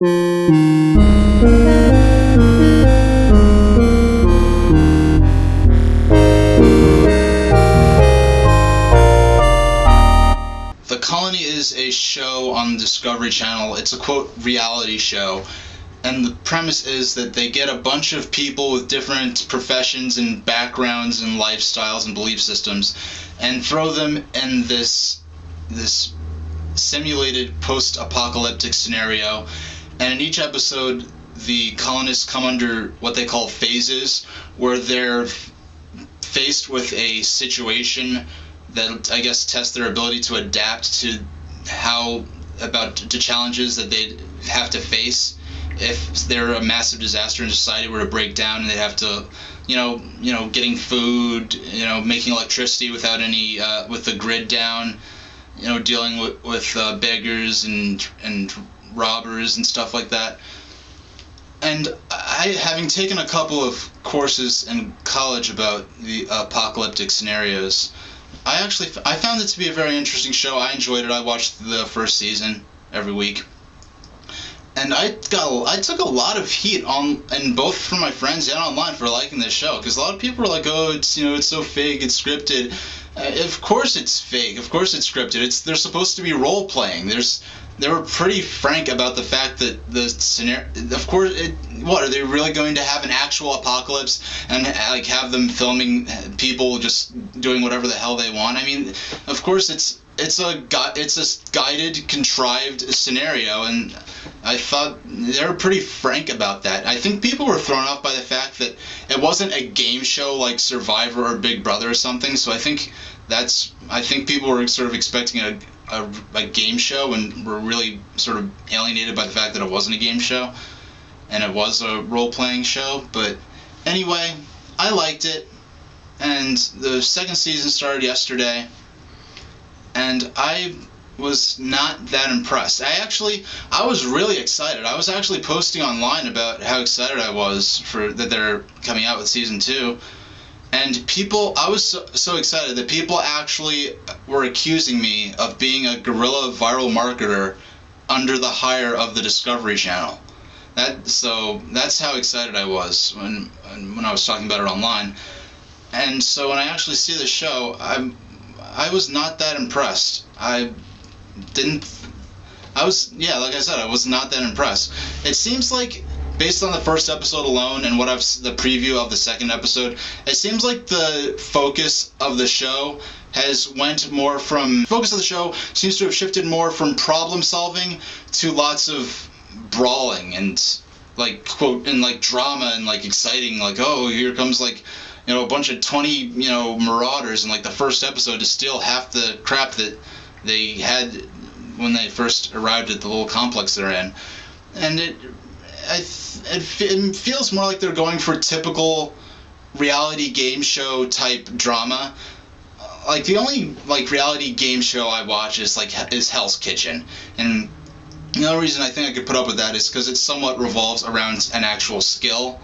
The Colony is a show on the Discovery Channel. It's a quote reality show. And the premise is that they get a bunch of people with different professions and backgrounds and lifestyles and belief systems and throw them in this simulated post-apocalyptic scenario. And in each episode, the colonists come under what they call phases, where they're faced with a situation that I guess tests their ability to adapt to to challenges that they have to face if there a massive disaster in society were to break down and they have to, getting food, making electricity without any, with the grid down, dealing with beggars and robbers and stuff like that. And having taken a couple of courses in college about the apocalyptic scenarios, I found it to be a very interesting show. I enjoyed it. I watched the first season every week. And I took a lot of heat and both from my friends and online for liking this show, because a lot of people are like, oh, it's so fake, it's scripted. Of course it's fake. Of course it's scripted. They're supposed to be role playing. They were pretty frank about the fact that the scenario. Of course, what are they really going to have an actual apocalypse and like have them filming people just doing whatever the hell they want? I mean, of course it's a guided, contrived scenario, and I thought they were pretty frank about that. I think people were thrown off by the fact that it wasn't a game show like Survivor or Big Brother or something. So I think people were sort of expecting a game show and were really sort of alienated by the fact that it wasn't a game show and it was a role-playing show. But anyway, I liked it, and the second season started yesterday, and I was not that impressed. I was really excited. I was actually posting online about how excited I was that they're coming out with season 2. And I was so excited that people actually were accusing me of being a guerrilla viral marketer under the hire of the Discovery Channel. That's how excited I was when I was talking about it online. And so when I actually see the show, I was not that impressed. Like I said, I was not that impressed. It seems like, based on the first episode alone and the preview of the second episode, it seems like the focus of the show seems to have shifted more from problem solving to lots of brawling and like drama and like exciting, like, oh, here comes like, a bunch of 20, marauders in like the first episode to steal half the crap that they had when they first arrived at the little complex they're in. And it feels more like they're going for typical reality game show type drama. Like the only reality game show I watch is Hell's Kitchen, and the only reason I think I could put up with that is because it somewhat revolves around an actual skill,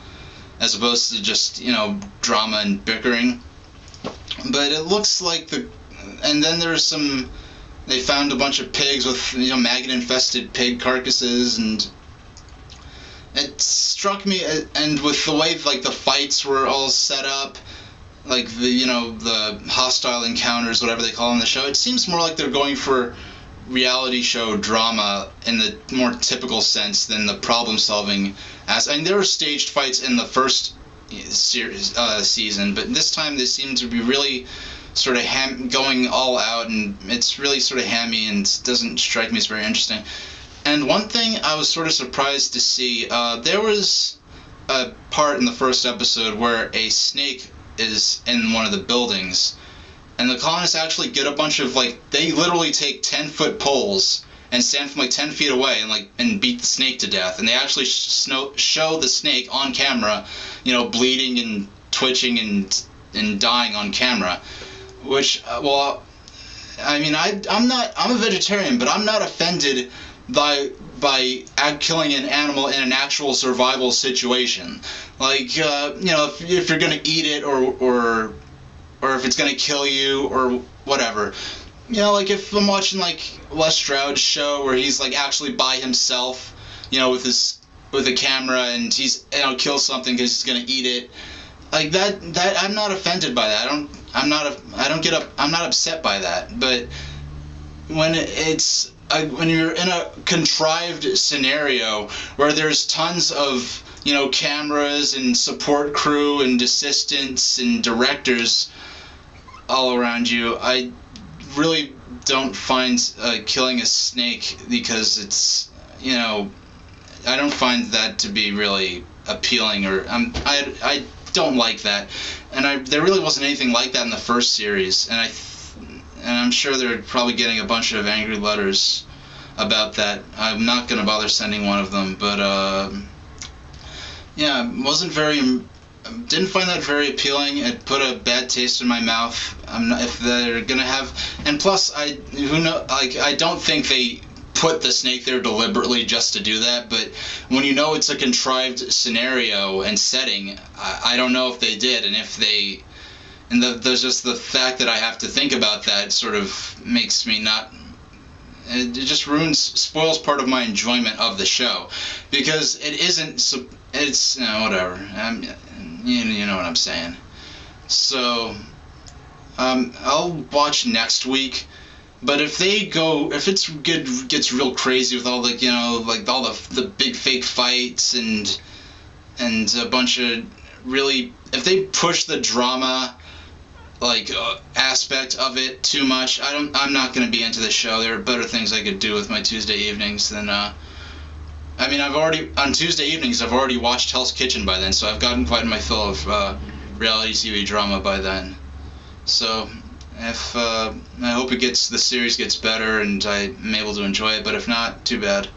as opposed to just drama and bickering. But it looks like and then they found a bunch of pigs with maggot-infested pig carcasses, and it struck me, and with the way the fights were all set up, like the hostile encounters, whatever they call them in the show, it seems more like they're going for reality show drama in the more typical sense than the problem solving. There were staged fights in the first season, but this time they seem to be really sort of going all out, and it's really sort of hammy and doesn't strike me as very interesting. And one thing I was sort of surprised to see, there was a part in the first episode where a snake is in one of the buildings, and the colonists actually get a bunch of they literally take 10-foot poles and stand from 10 feet away and beat the snake to death, and they actually show the snake on camera, bleeding and twitching and dying on camera, which I'm a vegetarian, but I'm not offended by killing an animal in an actual survival situation. If you're gonna eat it or if it's gonna kill you or whatever. If I'm watching Les Stroud's show where he's actually by himself, with a camera, and he's kills something because he's gonna eat it. Like that I'm not offended by that. I'm not upset by that. But when when you're in a contrived scenario where there's tons of cameras and support crew and assistants and directors all around you, I really don't find killing a snake, because it's I don't find that to be really appealing, or I don't like that, and there really wasn't anything like that in the first series, and I'm sure they're probably getting a bunch of angry letters about that. I'm not going to bother sending one of them, but yeah, didn't find that very appealing. It put a bad taste in my mouth. If they're gonna have, and plus I don't think they put the snake there deliberately just to do that, but when it's a contrived scenario and setting, I don't know if they did, and if they, and there's just the fact that I have to think about that sort of makes me not, it just spoils part of my enjoyment of the show, because it's whatever, you know what I'm saying. So I'll watch next week. But if it gets real crazy with all all the big fake fights and a bunch of really, if they push the drama aspect of it too much, I'm not going to be into the show. There are better things I could do with my Tuesday evenings than on Tuesday evenings I've already watched Hell's Kitchen by then, so I've gotten quite my fill of reality TV drama by then. So if I hope the series gets better and I'm able to enjoy it, but if not, too bad.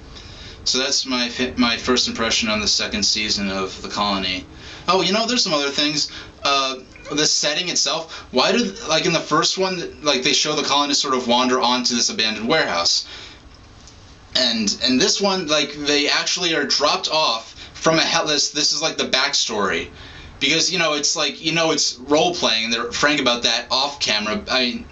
So that's my first impression on the second season of The Colony. Oh, there's some other things. The setting itself. Why did in the first one, they show the colonists sort of wander onto this abandoned warehouse, and this one, they actually are dropped off from this is the backstory. Because it's role playing, and they're frank about that off camera. I mean,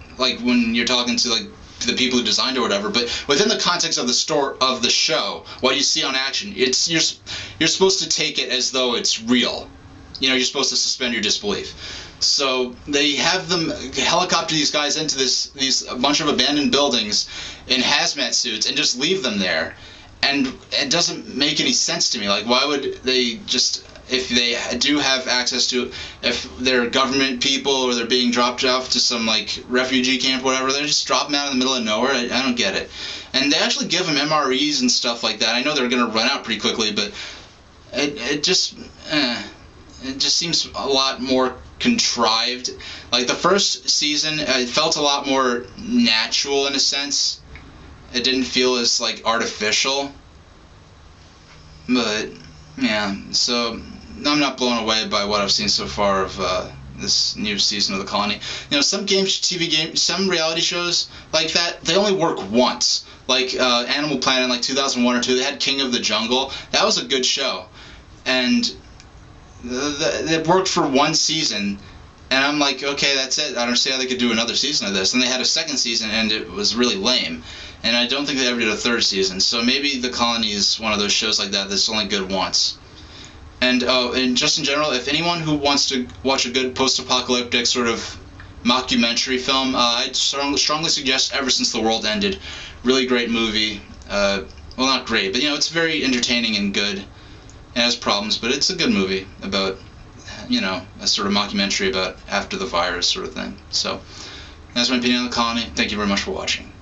when you're talking to the people who designed it or whatever. But within the context of the show, what you see on action, you're supposed to take it as though it's real. You're supposed to suspend your disbelief. So they have them helicopter these guys into a bunch of abandoned buildings in hazmat suits and just leave them there, and it doesn't make any sense to me. Why would they just, if they do have access to, if they're government people or they're being dropped off to some refugee camp or whatever, they just drop them out in the middle of nowhere? I don't get it. And they actually give them MREs and stuff like that. I know they're going to run out pretty quickly, but it just seems a lot more contrived. The first season, it felt a lot more natural in a sense. It didn't feel as artificial. But yeah, so I'm not blown away by what I've seen so far of this new season of The Colony. Some TV games, some reality shows like that, they only work once. Animal Planet in 2001 or 2, they had King of the Jungle. That was a good show, and it worked for one season, and I'm like, okay, that's it. I don't see how they could do another season of this. And they had a second season, and it was really lame. And I don't think they ever did a third season. So maybe The Colony is one of those shows like that that's only good once. And just in general, if anyone who wants to watch a good post-apocalyptic sort of mockumentary film, I'd strongly suggest Ever Since the World Ended. Really great movie. Well, not great, but it's very entertaining and good. It has problems, but it's a good movie about, a sort of mockumentary about after the virus sort of thing. So that's my opinion on The Colony. Thank you very much for watching.